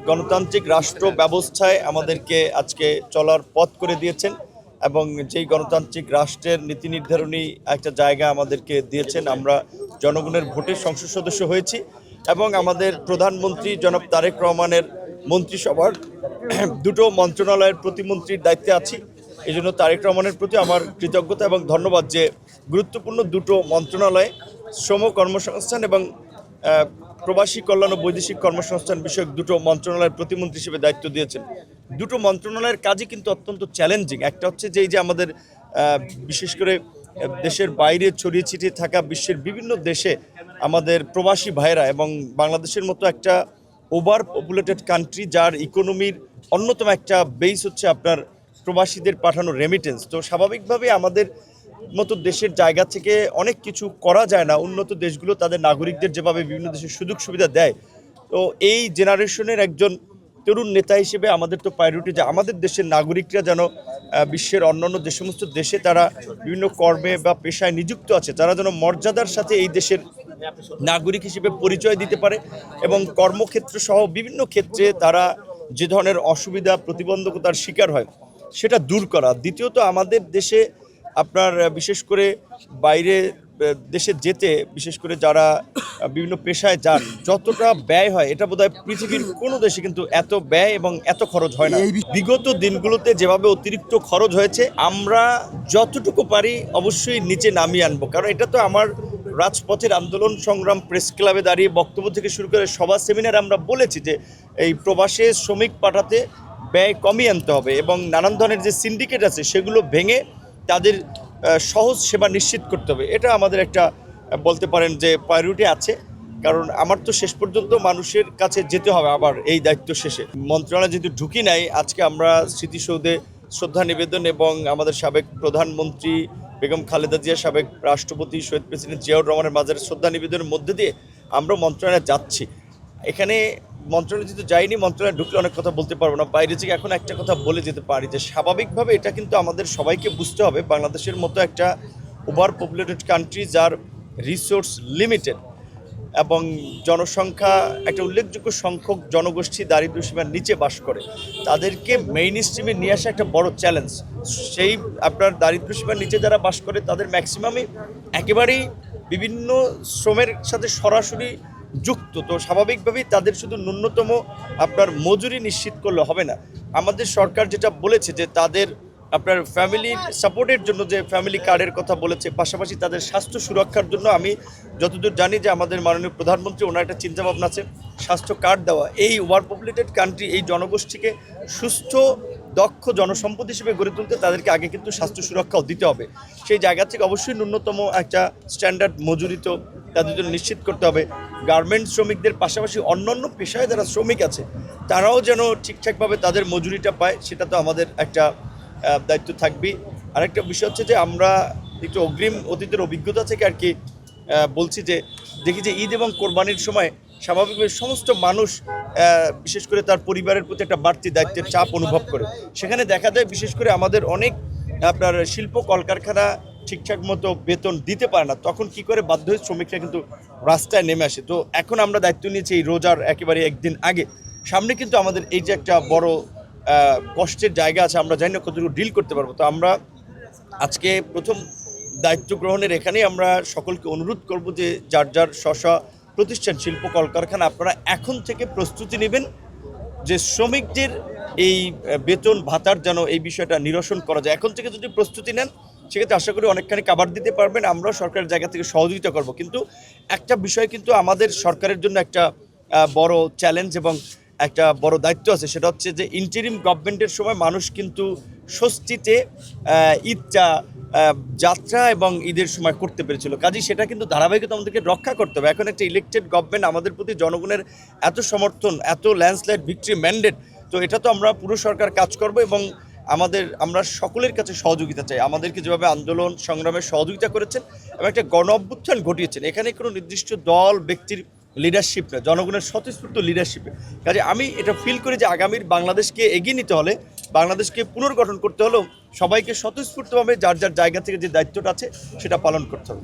গণতান্ত্রিক রাষ্ট্র ব্যবস্থায় আমাদেরকে আজকে চলার পথ করে দিয়েছেন এবং যেই গণতান্ত্রিক রাষ্ট্রের নীতি নির্ধারণী একটা জায়গা আমাদেরকে দিয়েছেন। আমরা জনগণের ভোটের সংসদ সদস্য হয়েছি এবং আমাদের প্রধানমন্ত্রী জনাব তারেক রহমানের মন্ত্রিসভার দুটো মন্ত্রণালয়ের প্রতিমন্ত্রীর দায়িত্বে আছি। এই জন্য তারেক রহমানের প্রতি আমার কৃতজ্ঞতা এবং ধন্যবাদ যে গুরুত্বপূর্ণ দুটো মন্ত্রণালয়ে শ্রম কর্মসংস্থান এবং প্রবাসী কল্যাণ ও বৈদেশিক কর্মসংস্থান বিষয়ক দুটো মন্ত্রণালয়ের প্রতিমন্ত্রী হিসেবে দায়িত্ব দিয়েছেন। দুটো মন্ত্রণালয়ের কাজই কিন্তু অত্যন্ত চ্যালেঞ্জিং। একটা হচ্ছে যে এই যে আমাদের বিশেষ করে দেশের বাইরে ছড়িয়ে ছিটিয়ে থাকা বিশ্বের বিভিন্ন দেশে আমাদের প্রবাসী ভাইয়েরা এবং বাংলাদেশের মতো একটা ওভার পপুলেটেড কান্ট্রি যার ইকোনমির অন্যতম একটা বেস হচ্ছে আপনার প্রবাসীদের পাঠানো রেমিটেন্স। তো স্বাভাবিকভাবে আমাদের মতো দেশের জায়গা থেকে অনেক কিছু করা যায় না। উন্নত দেশগুলো তাদের নাগরিকদের যেভাবে বিভিন্ন দেশের সুযোগ সুবিধা দেয়, তো এই জেনারেশনের একজন তরুণ নেতা হিসেবে আমাদের তো প্রায়োরিটি যে আমাদের দেশের নাগরিকরা যেন বিশ্বের অন্যান্য যে সমস্ত দেশে তারা বিভিন্ন কর্মে বা পেশায় নিযুক্ত আছে তারা যেন মর্যাদার সাথে এই দেশের নাগরিক হিসেবে পরিচয় দিতে পারে এবং কর্মক্ষেত্র সহ বিভিন্ন ক্ষেত্রে তারা যে ধরনের অসুবিধা প্রতিবন্ধকতার শিকার হয় সেটা দূর করা। দ্বিতীয়ত আমাদের দেশে আপনার বিশেষ করে বাইরে দেশে যেতে বিশেষ করে যারা বিভিন্ন পেশায় যান যতটা ব্যয় হয় এটা বোধহয় পৃথিবীর কোনো দেশে কিন্তু এত ব্যয় এবং এত খরচ হয় না। বিগত দিনগুলোতে যেভাবে অতিরিক্ত খরচ হয়েছে আমরা যতটুকু পারি অবশ্যই নিচে নামিয়ে আনবো, কারণ এটা তো আমার রাজপথের আন্দোলন সংগ্রাম প্রেস ক্লাবে দাঁড়িয়ে বক্তব্য থেকে শুরু করে সভা সেমিনার আমরা বলেছি যে এই প্রবাসে শ্রমিক পাঠাতে ব্যয় কমিয়ে আনতে হবে এবং নানান ধরনের যে সিন্ডিকেট আছে সেগুলো ভেঙে তাদের সহজ সেবা নিশ্চিত করতে হবে। এটা আমাদের একটা বলতে পারেন যে প্রায়োরিটি আছে, কারণ আমার তো শেষ পর্যন্ত মানুষের কাছে যেতে হবে। আবার এই দায়িত্ব শেষে মন্ত্রণালয় যেহেতু ঢুকি নাই, আজকে আমরা স্মৃতিসৌধে শ্রদ্ধা নিবেদন এবং আমাদের সাবেক প্রধানমন্ত্রী বেগম খালেদা জিয়া, সাবেক রাষ্ট্রপতি শহীদ প্রেসিডেন্ট জিয়াউর রহমানের মাজারে শ্রদ্ধা নিবেদনের মধ্যে দিয়ে আমরা মন্ত্রণালয়ে যাচ্ছি। এখানে মন্ত্রণালয় যেহেতু যাইনি, মন্ত্রণালয়ে ঢুকলে অনেক কথা বলতে পারবো না, বাইরে থেকে এখন একটা কথা বলে যেতে পারি যে স্বাভাবিকভাবে এটা কিন্তু আমাদের সবাইকে বুঝতে হবে বাংলাদেশের মতো একটা ওভার পপুলেটেড কান্ট্রি যার রিসোর্স লিমিটেড এবং জনসংখ্যা একটা উল্লেখযোগ্য সংখ্যক জনগোষ্ঠী দারিদ্র্যসীমার নিচে বাস করে, তাদেরকে মেইন স্ট্রিমে নিয়ে আসা একটা বড় চ্যালেঞ্জ। সেই আপনার দারিদ্র্যসীমার নিচে যারা বাস করে তাদের ম্যাক্সিমামই একেবারেই বিভিন্ন শ্রমের সাথে সরাসরি যুক্ত। তো স্বাভাবিকভাবেই তাদের শুধু ন্যূনতম আপনার মজুরি নিশ্চিত করলে হবে না। আমাদের সরকার যেটা বলেছে যে তাদের আপনার ফ্যামিলি সাপোর্টের জন্য যে ফ্যামিলি কার্ডের কথা বলেছে, পাশাপাশি তাদের স্বাস্থ্য সুরক্ষার জন্য আমি যতদূর জানি যে আমাদের মাননীয় প্রধানমন্ত্রী ওনার একটা চিন্তাভাবনা আছে স্বাস্থ্য কার্ড দেওয়া। এই ওভার পপুলেটেড কান্ট্রি এই জনগোষ্ঠীকে সুস্থ দক্ষ জনসম্পদ হিসেবে গড়ে তুলতে তাদেরকে আগে কিন্তু স্বাস্থ্য সুরক্ষাও দিতে হবে। সেই জায়গা থেকে অবশ্যই ন্যূনতম একটা স্ট্যান্ডার্ড মজুরি তো তাদের জন্য নিশ্চিত করতে হবে। গার্মেন্টস শ্রমিকদের পাশাপাশি অন্যান্য পেশায় যারা শ্রমিক আছে তারাও যেন ঠিকঠাকভাবে তাদের মজুরিটা পায়, সেটা তো আমাদের একটা দায়িত্ব থাকবেই। আরেকটা বিষয় হচ্ছে যে আমরা একটু অগ্রিম অতীতের অভিজ্ঞতা থেকে আর কি বলছি যে দেখি যে ঈদ এবং কোরবানির সময় স্বাভাবিকভাবে সমস্ত মানুষ বিশেষ করে তার পরিবারের প্রতি একটা বাড়তি দায়িত্বের চাপ অনুভব করে। সেখানে দেখা যায় বিশেষ করে আমাদের অনেক আপনার শিল্প কলকারখানা ঠিকঠাক মতো বেতন দিতে পারে না, তখন কি করে বাধ্য হয়ে শ্রমিকরা কিন্তু রাস্তায় নেমে আসে। তো এখন আমরা দায়িত্ব নিয়েছি এই রোজার একেবারে একদিন আগে, সামনে কিন্তু আমাদের এই যে একটা বড় কষ্টের জায়গা আছে, আমরা জানি না কতটুকু ডিল করতে পারবো। তো আমরা আজকে প্রথম দায়িত্ব গ্রহণের এখানেই আমরা সকলকে অনুরোধ করব যে যার যার স্ব প্রতিষ্ঠান শিল্প কলকারখানা আপনারা এখন থেকে প্রস্তুতি নেবেন যে শ্রমিকদের এই বেতন ভাতার যেন এই বিষয়টা নিরসন করা যায়। এখন থেকে যদি প্রস্তুতি নেন সেক্ষেত্রে আশা করি অনেকখানি কাভার দিতে পারবেন, আমরাও সরকারের জায়গা থেকে সহযোগিতা করব। কিন্তু একটা বিষয় কিন্তু আমাদের সরকারের জন্য একটা বড় চ্যালেঞ্জ এবং একটা বড় দায়িত্ব আছে, সেটা হচ্ছে যে ইন্টারিম গভর্নমেন্টের সময় মানুষ কিন্তু স্বস্তিতে ঈদটা যাত্রা এবং ঈদের সময় করতে পেরেছিল, কাজেই সেটা কিন্তু ধারাবাহিকতা আমাদেরকে রক্ষা করতে হবে। এখন একটা ইলেকটেড গভর্নমেন্ট, আমাদের প্রতি জনগণের এত সমর্থন, এত ল্যান্ডস্লাইড ভিক্টরি ম্যান্ডেট, তো এটা তো আমরা পুরো সরকার কাজ করব এবং আমরা সকলের কাছে সহযোগিতা চাই। আমাদেরকে যেভাবে আন্দোলন সংগ্রামে সহযোগিতা করেছেন এবং একটা গণ অভ্যুত্থান ঘটিয়েছেন, এখানে কোনো নির্দিষ্ট দল ব্যক্তির লিডারশিপ না, জনগণের স্বতঃস্ফূর্ত লিডারশিপে। কাজে আমি এটা ফিল করি যে আগামীর বাংলাদেশকে এগিয়ে নিতে হলে, বাংলাদেশকে পুনর্গঠন করতে হলেও সবাইকে স্বতঃস্ফূর্তভাবে যার যার জায়গা থেকে যে দায়িত্বটা আছে সেটা পালন করতে হবে।